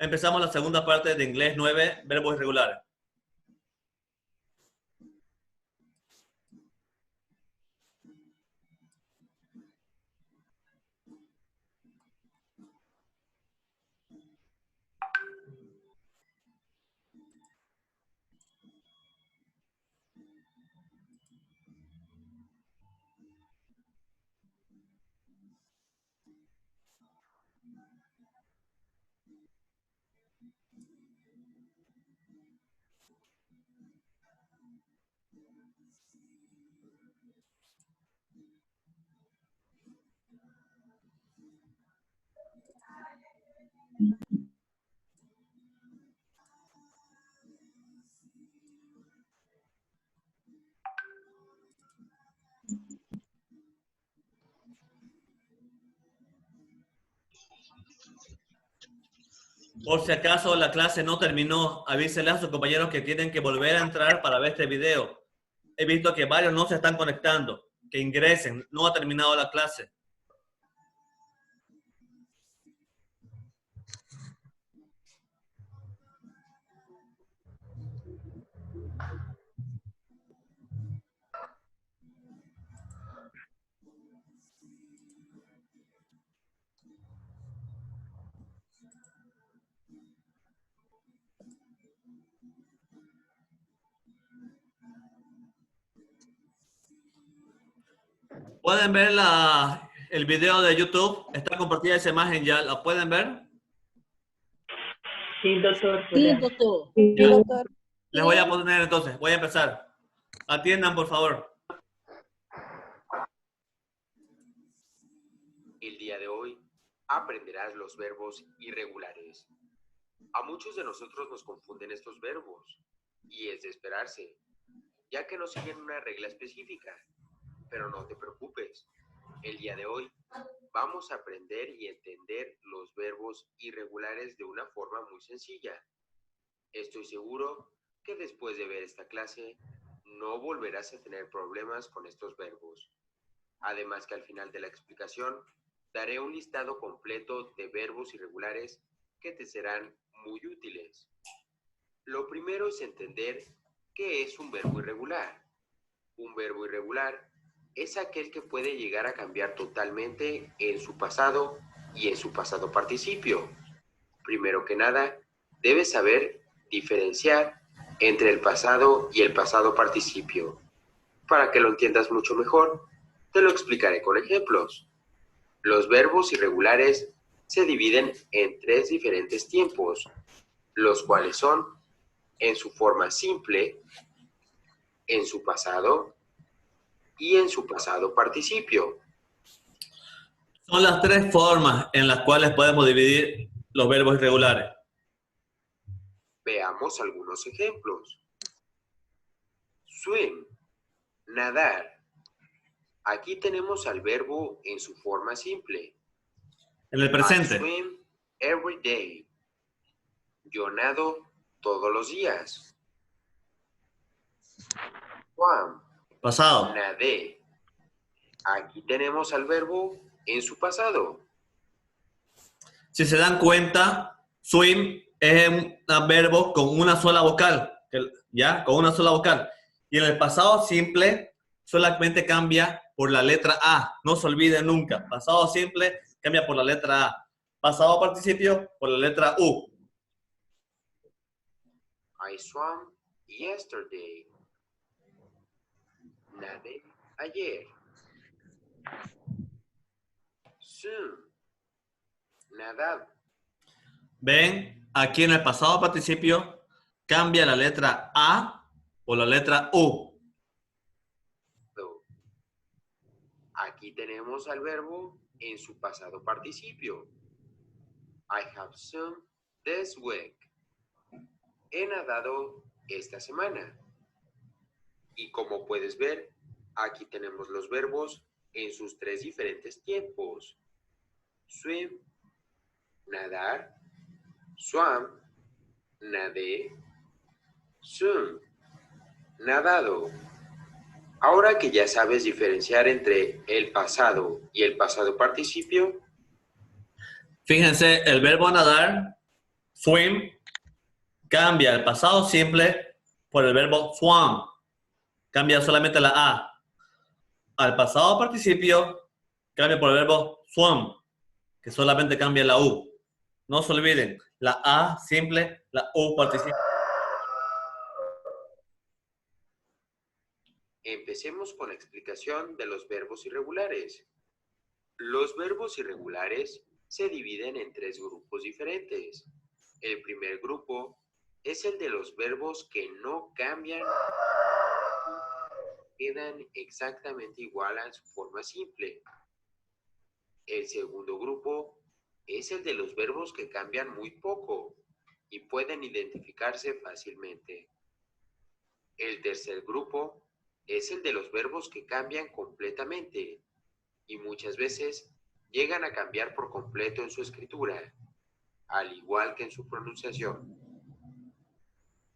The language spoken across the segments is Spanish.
Empezamos la segunda parte de Inglés 9, verbos irregulares. Por si acaso la clase no terminó, avísenle a sus compañeros que tienen que volver a entrar para ver este video. He visto que varios no se están conectando. Que ingresen, no ha terminado la clase. ¿Pueden ver el video de YouTube? Está compartida esa imagen ya. ¿La pueden ver? Sí, doctor. Sí, doctor. Sí, doctor. Les voy a poner entonces. Voy a empezar. Atiendan, por favor. El día de hoy aprenderás los verbos irregulares. A muchos de nosotros nos confunden estos verbos y es de esperarse, ya que no siguen una regla específica. Pero no te preocupes, el día de hoy vamos a aprender y entender los verbos irregulares de una forma muy sencilla. Estoy seguro que después de ver esta clase no volverás a tener problemas con estos verbos. Además que al final de la explicación daré un listado completo de verbos irregulares que te serán muy útiles. Lo primero es entender qué es un verbo irregular. Un verbo irregular es aquel que puede llegar a cambiar totalmente en su pasado y en su pasado participio. Primero que nada, debes saber diferenciar entre el pasado y el pasado participio. Para que lo entiendas mucho mejor, te lo explicaré con ejemplos. Los verbos irregulares se dividen en 3 diferentes tiempos, los cuales son en su forma simple, en su pasado y en su pasado participio. Son las 3 formas en las cuales podemos dividir los verbos irregulares. Veamos algunos ejemplos. Swim, nadar. Aquí tenemos al verbo en su forma simple. En el presente. I swim every day. Yo nado todos los días. Swam, Pasado. nadé. Aquí tenemos al verbo en su pasado. Si se dan cuenta, swim es un verbo con una sola vocal. ¿Ya? Con una sola vocal. Y en el pasado simple solamente cambia por la letra A. No se olviden nunca. Pasado simple cambia por la letra A. Pasado participio por la letra U. I swam yesterday. Nadé ayer. Swim, nadado. ¿Ven? Aquí en el pasado participio cambia la letra A por la letra U. Aquí tenemos al verbo en su pasado participio. I have swum this week. He nadado esta semana. Y como puedes ver, aquí tenemos los verbos en sus 3 diferentes tiempos. Swim, nadar, swam, nadé, swim, nadado. Ahora que ya sabes diferenciar entre el pasado y el pasado participio, Fíjense, el verbo nadar Swim cambia el pasado simple por el verbo swam. Cambia solamente la A. Al pasado participio cambia por el verbo swam, que solamente cambia la U. No se olviden, la A simple, la U participio. Empecemos con la explicación de los verbos irregulares. Los verbos irregulares se dividen en 3 grupos diferentes. El primer grupo es el de los verbos que no cambian, quedan exactamente igual a su forma simple. El segundo grupo es el de los verbos que cambian muy poco y pueden identificarse fácilmente. El tercer grupo es el de los verbos que cambian completamente y muchas veces llegan a cambiar por completo en su escritura, al igual que en su pronunciación.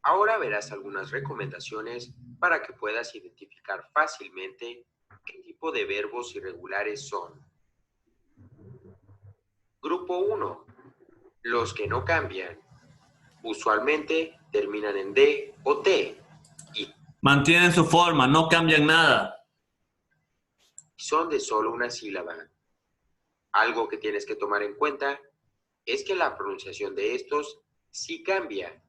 Ahora verás algunas recomendaciones para que puedas identificar fácilmente qué tipo de verbos irregulares son. Grupo 1. Los que no cambian. Usualmente terminan en D o T y Mantienen su forma, no cambian nada. son de solo una sílaba. Algo que tienes que tomar en cuenta es que la pronunciación de estos sí cambia.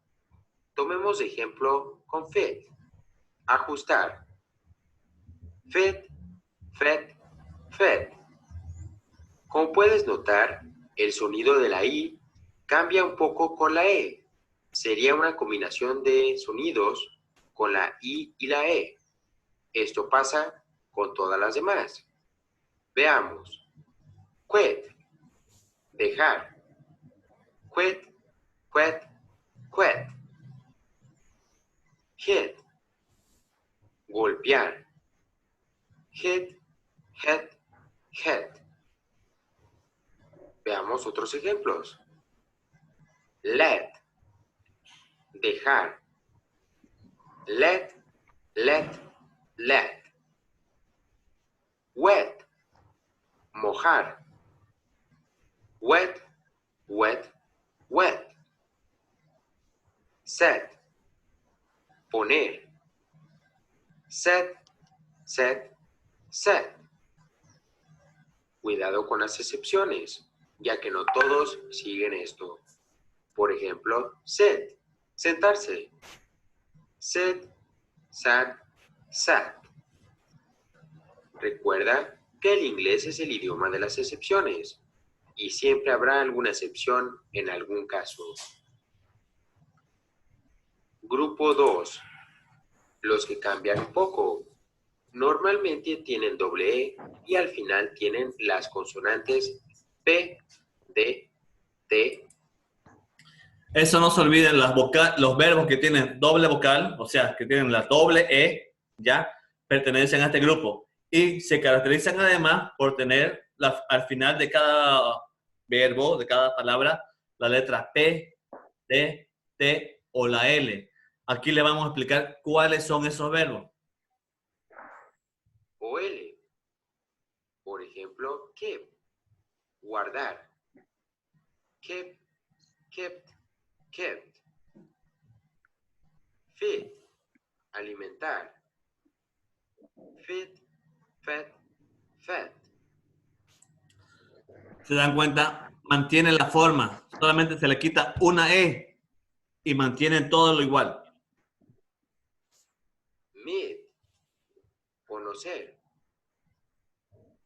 Tomemos de ejemplo con fit. Ajustar. Fit, fet, fet. Como puedes notar, el sonido de la I cambia un poco con la E. Sería una combinación de sonidos con la I y la E. Esto pasa con todas las demás. Veamos. Quit. Dejar. Quit, quit, quit. Hit. Golpear. Hit, hit, hit. Veamos otros ejemplos. Let. Dejar. Let, let, let. Wet. Mojar. Wet, wet, wet. Set. Poner. Set, set, set. Cuidado con las excepciones, ya que no todos siguen esto. Por ejemplo, sit, sentarse. Sit, sat, sat. Recuerda que el inglés es el idioma de las excepciones y siempre habrá alguna excepción en algún caso. Grupo 2. Los que cambian poco. Normalmente tienen doble E y al final tienen las consonantes P, D, T. Eso no se olviden, los verbos que tienen doble vocal, o sea, que tienen la doble E, ya pertenecen a este grupo. Y se caracterizan además por tener al final de cada verbo, de cada palabra, la letra P, D, T o la L. Aquí le vamos a explicar cuáles son esos verbos. O L. Por ejemplo, keep, guardar. Kept, kept, kept. Feed, alimentar. Feed, fed, fed. Se dan cuenta, mantienen la forma, solamente se le quita una E y mantienen todo lo igual. Meet, conocer.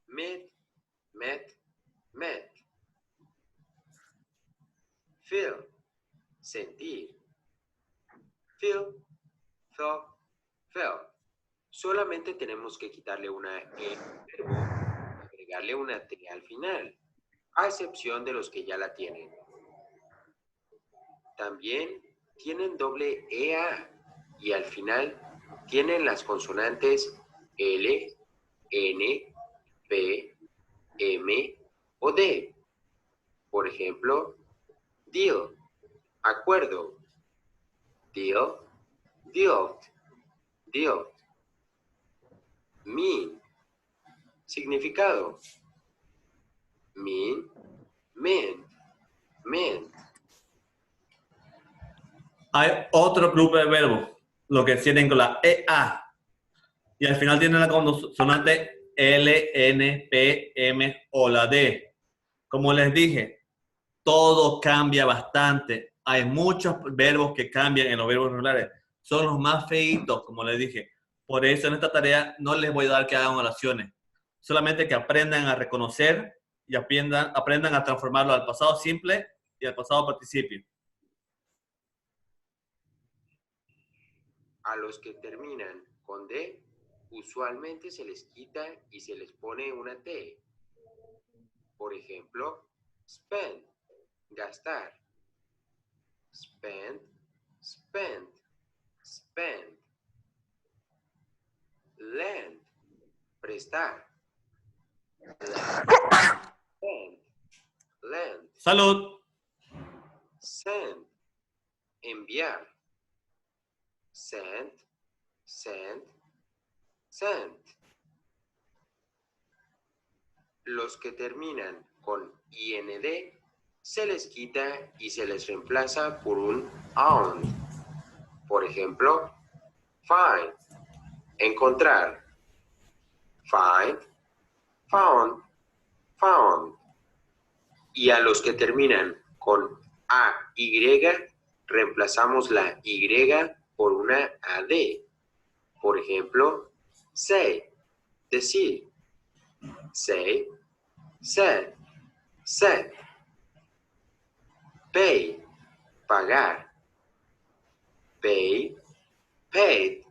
Met, met, met. Feel, sentir. Feel, felt, felt. Solamente tenemos que quitarle una E al verbo y agregarle una T al final, a excepción de los que ya la tienen. También tienen doble EA y al final tienen las consonantes L, N, P, M o D. Por ejemplo, deal, acuerdo. Deal, dealt, dealt. Mean, significado. Mean, meant, meant. Hay otro grupo de verbos, lo que tienen con la EA. Y al final tienen la consonante L, N, P, M o la D. Como les dije, todo cambia bastante. Hay muchos verbos que cambian en los verbos regulares. Son los más feitos, como les dije. Por eso en esta tarea no les voy a dar que hagan oraciones. Solamente que aprendan a reconocer y aprendan a transformarlo al pasado simple y al pasado participio. A los que terminan con D, usualmente se les quita y se les pone una T. Por ejemplo, spend, gastar. Spend, spent, spend. Lend, prestar. Lend, lend. ¡Salud! Send, enviar. Send, send, sent. Los que terminan con IND se les quita y se les reemplaza por un ON. Por ejemplo, find, encontrar. Find, found, found. Y a los que terminan con AY, reemplazamos la Y por una AD. Por ejemplo, say, decir. Say, said, said. Pay, pagar. Pay, paid.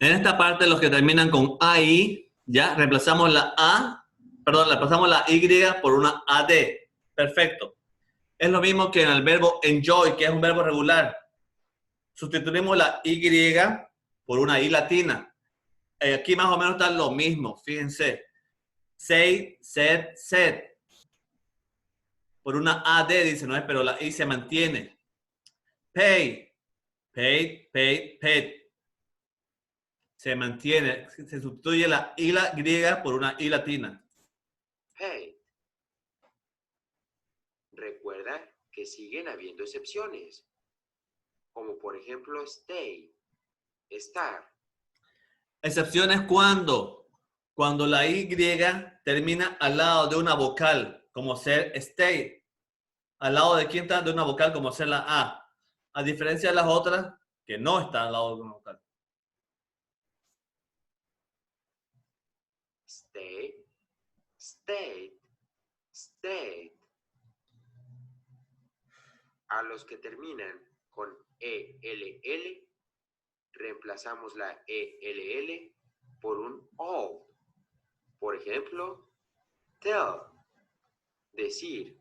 En esta parte, los que terminan con AI, ya reemplazamos la A, perdón, reemplazamos la Y por una AD. Perfecto. Es lo mismo que en el verbo enjoy, que es un verbo regular. Sustituimos la Y por una I latina. Aquí más o menos está lo mismo, fíjense. Say, said, said. Por una AD, dice, ¿no es? Pero la I se mantiene. Pay, paid, paid, paid. Se mantiene. Se sustituye la I griega por una I latina. Paid. Recuerda que siguen habiendo excepciones, como por ejemplo stay, estar. Excepciones cuando la Y termina al lado de una vocal, como ser stay. Al lado de quién está de una vocal, como ser la A. A diferencia de las otras, que no está al lado de una vocal. Stay, stayed, stayed. A los que terminan con ELL, reemplazamos la ELL por un O. Por ejemplo, tell, decir.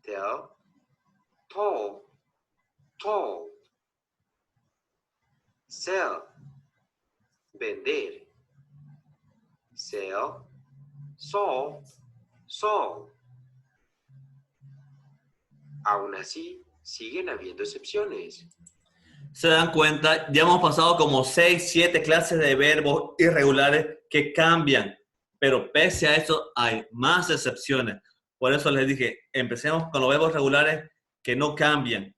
Tell, told, told. Sell, vender. Sell, sold, sold. Aún así, siguen habiendo excepciones. Se dan cuenta, ya hemos pasado como 6, 7 clases de verbos irregulares que cambian, pero pese a eso hay más excepciones. Por eso les dije, empecemos con los verbos regulares que no cambian.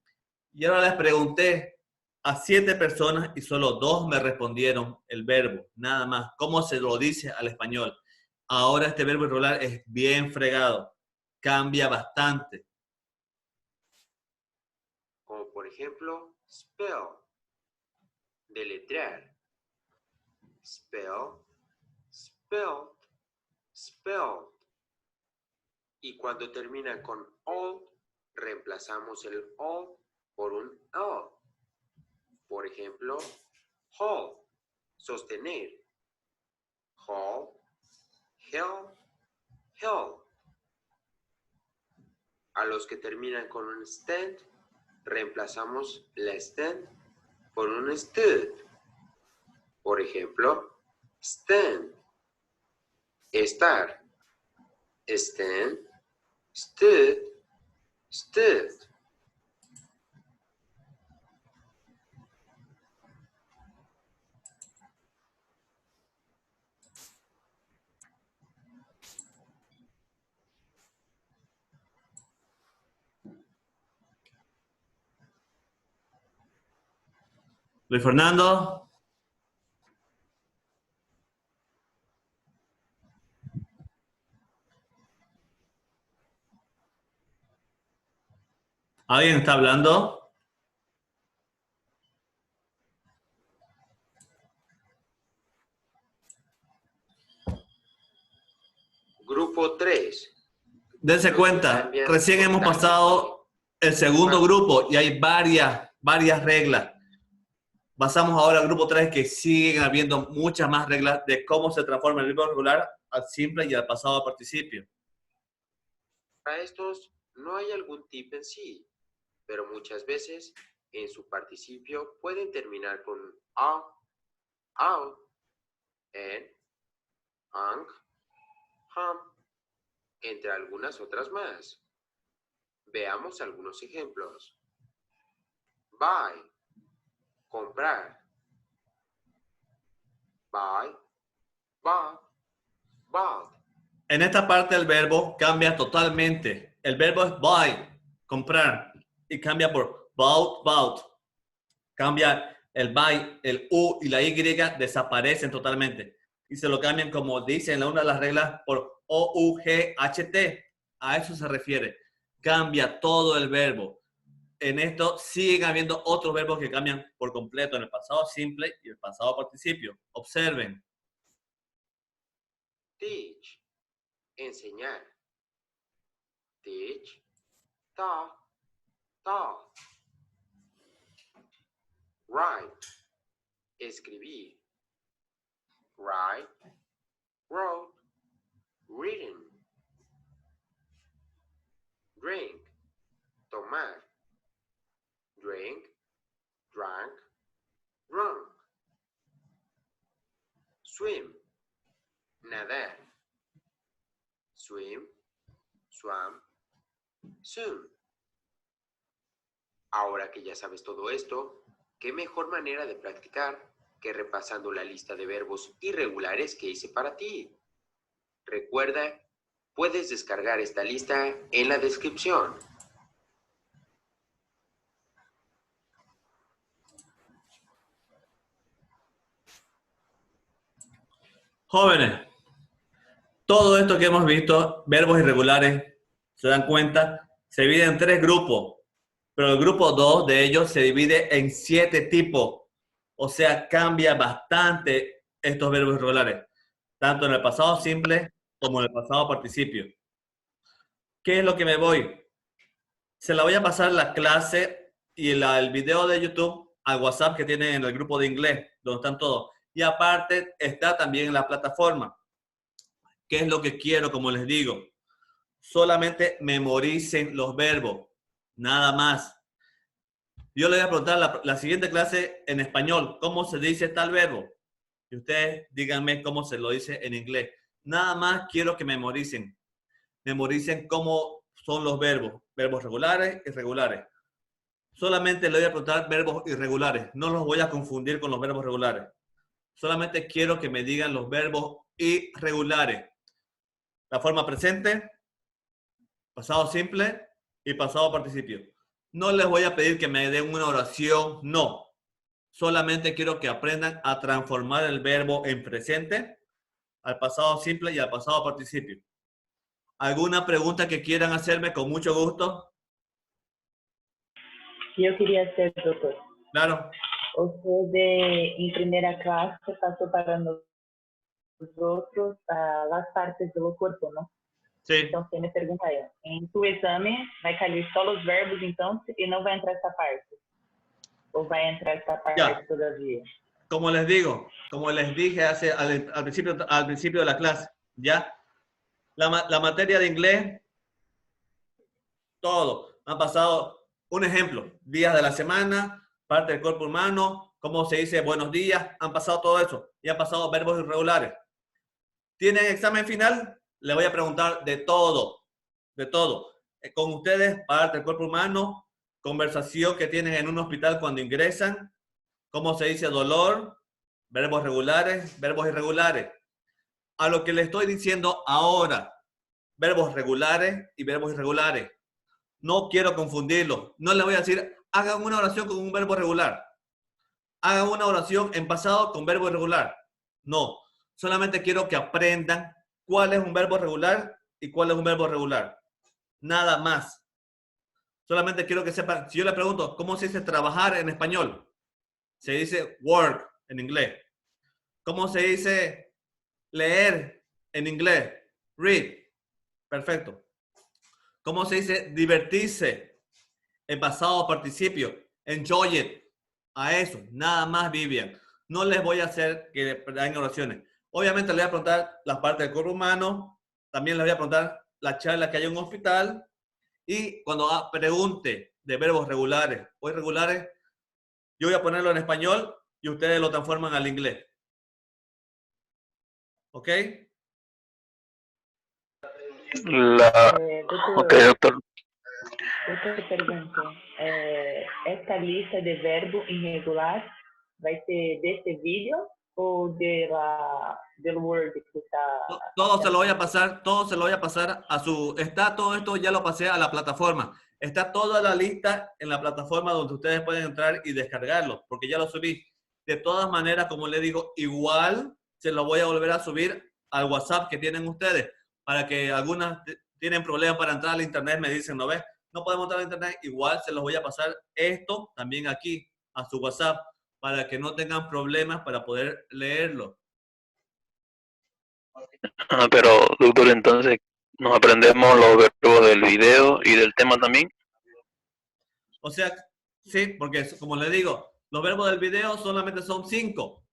Y ahora les pregunté a 7 personas y solo 2 me respondieron el verbo, nada más. ¿Cómo se lo dice al español? Ahora este verbo irregular es bien fregado, cambia bastante. Como por ejemplo, spell, deletrear. Spell, spelled, spelled. Y cuando termina con old, reemplazamos el old por un o. Por ejemplo, hold, sostener. Hold, held, held. A los que terminan con un stand, reemplazamos la stand por un stood. Por ejemplo, stand, estar. Stand, stood, stood. Luis Fernando. ¿Alguien está hablando? Grupo 3. Dense Los que cuenta, cambian recién hemos constantemente. pasado el segundo grupo y hay varias reglas. Pasamos ahora al grupo 3 que siguen habiendo muchas más reglas de cómo se transforma el verbo regular al simple y al pasado participio. Para estos no hay algún tip en sí, pero muchas veces en su participio pueden terminar con a, au, en, ang, ham, entre algunas otras más. Veamos algunos ejemplos. Buy, comprar. Buy, bought, bought. En esta parte el verbo cambia totalmente. El verbo es buy, comprar, y cambia por bought. Cambia el buy, el U y la Y desaparecen totalmente. Y se lo cambian, como dice en una de las reglas, por O-U-G-H-T. A eso se refiere. Cambia todo el verbo. En esto siguen habiendo otros verbos que cambian por completo en el pasado simple y el pasado participio. Observen. Teach, enseñar. Teach, taught, taught. Write, escribir. Write, wrote, written. Drink, tomar. Drink, drank, drunk. Swim, nadar. Swim, swam, swim. Ahora que ya sabes todo esto, ¿qué mejor manera de practicar que repasando la lista de verbos irregulares que hice para ti? Recuerda, puedes descargar esta lista en la descripción. Jóvenes, todo esto que hemos visto, verbos irregulares, se dan cuenta, se divide en 3 grupos, pero el grupo 2 de ellos se divide en 7 tipos. O sea, cambia bastante estos verbos irregulares, tanto en el pasado simple como en el pasado participio. ¿Qué es lo que me voy? Se la voy a pasar la clase y el video de YouTube al WhatsApp que tienen en el grupo de inglés, donde están todos. Y aparte está también en la plataforma. ¿Qué es lo que quiero? Como les digo, solamente memoricen los verbos, nada más. Yo le voy a preguntar la siguiente clase en español, ¿cómo se dice tal verbo? Y ustedes díganme cómo se lo dice en inglés. Nada más quiero que memoricen. Memoricen cómo son los verbos. Verbos regulares, irregulares. Solamente le voy a preguntar verbos irregulares. No los voy a confundir con los verbos regulares. Solamente quiero que me digan los verbos irregulares. La forma presente, pasado simple y pasado participio. No les voy a pedir que me den una oración, no. Solamente quiero que aprendan a transformar el verbo en presente al pasado simple y al pasado participio. ¿Alguna pregunta que quieran hacerme? Con mucho gusto. Eu queria ser doutor. Claro. Você, em primeira classe, passou para os outros as partes do corpo, não? Sí. Então, você me pergunta aí, em tu exame, vai cair só os verbos, então, e não vai entrar essa parte? Ou vai entrar essa parte todavía? Como les digo, como les dije al principio de la clase, ¿ya? La materia de inglés, todo. Han pasado, un ejemplo, días de la semana, parte del cuerpo humano, cómo se dice buenos días, han pasado todo eso. Y han pasado verbos irregulares. ¿Tienen examen final? Le voy a preguntar de todo, de todo. Con ustedes, parte del cuerpo humano, conversación que tienen en un hospital cuando ingresan, cómo se dice dolor, verbos regulares, verbos irregulares. A lo que le estoy diciendo ahora, verbos regulares y verbos irregulares. No quiero confundirlos. No les voy a decir, hagan una oración con un verbo regular. hagan una oración en pasado con verbo irregular. No, solamente quiero que aprendan cuál es un verbo regular y cuál es un verbo regular. Nada más. Solamente quiero que sepan, si yo le pregunto, ¿cómo se dice trabajar en español? Se dice work en inglés. ¿Cómo se dice leer en inglés? Read. Perfecto. ¿Cómo se dice divertirse en pasado participio? Enjoy it. A eso, nada más, Vivian. No les voy a hacer que hagan oraciones. Obviamente les voy a preguntar la parte del cuerpo humano. También les voy a preguntar la charla que hay en un hospital. Y cuando pregunte de verbos regulares o irregulares, yo voy a ponerlo en español y ustedes lo transforman al inglés. ¿Ok? Ok, Doutor, doctor. eu te pergunto, esta lista de verbo irregular vai ser desse vídeo ou del Word que está Todo se lo voy a haciendo? pasar, todo se lo voy a pasar a su... Está todo esto, ya lo pasé a la plataforma. Está toda la lista en la plataforma donde ustedes pueden entrar y descargarlo, porque ya lo subí. De todas maneras, como les digo, igual se lo voy a volver a subir al WhatsApp que tienen ustedes, para que algunas tienen problemas para entrar al internet, me dicen, ¿no ves? No podemos entrar al internet, igual se los voy a pasar esto también aquí, a su WhatsApp, para que no tengan problemas para poder leerlo. Pero, doctor, entonces, ¿nos aprendemos los verbos del video y del tema también? O sea, sí, porque como le digo, los verbos del video solamente son 5.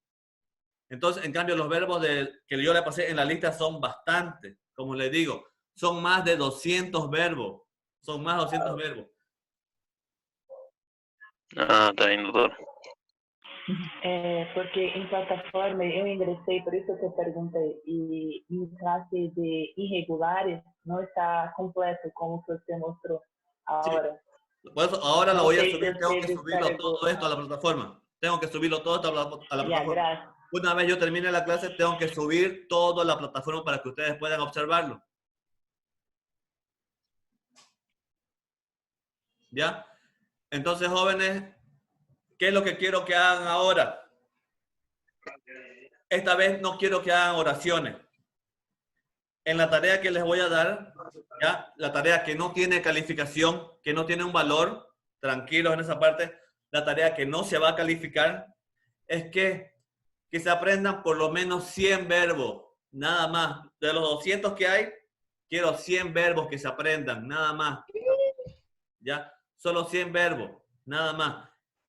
Entonces, en cambio, los verbos que yo le pasé en la lista son bastantes. Como le digo, son más de 200 verbos. Son más de 200 verbos. Ah, está bien, doctor. Porque em plataforma eu ingressei, por isso que eu perguntei, e em classe de irregulares não está completo como que você mostrou Sí, agora. por eso ahora lo Não voy a sei se subir. Tengo que você subirlo descarregou. todo esto a la plataforma. Tengo que subirlo todo esto a la Já, plataforma. graças. Una vez yo termine la clase, tengo que subir todo a la plataforma para que ustedes puedan observarlo. ¿Ya? Entonces, jóvenes, ¿qué es lo que quiero que hagan ahora? Esta vez no quiero que hagan oraciones. En la tarea que les voy a dar, ¿ya? La tarea que no tiene calificación, que no tiene un valor, tranquilos en esa parte, la tarea que no se va a calificar, es que se aprendan por lo menos 100 verbos, nada más. De los 200 que hay, quiero 100 verbos que se aprendan, nada más. ¿Ya? Solo 100 verbos, nada más.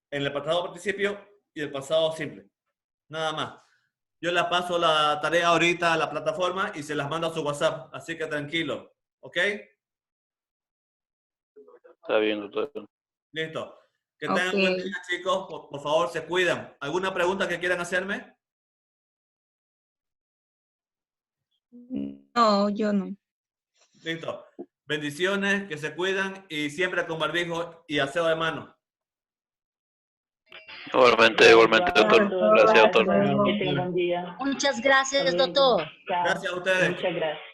En el pasado participio y el pasado simple, nada más. Yo les paso la tarea ahorita a la plataforma y se las mando a su WhatsApp, así que tranquilo, ¿ok? Está bien, doctor. Listo. Que tengan un buen día, chicos. Por favor, se cuidan. ¿Alguna pregunta que quieran hacerme? No, yo no. Listo. Bendiciones, que se cuidan y siempre con barbijo y aseo de mano. Igualmente, doctor. Gracias, doctor. Que tenha um bom dia. Muchas gracias, Hasta luego. doctor. Chao. Gracias a ustedes. Muchas gracias.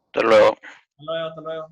Hasta luego. Hasta luego, hasta luego.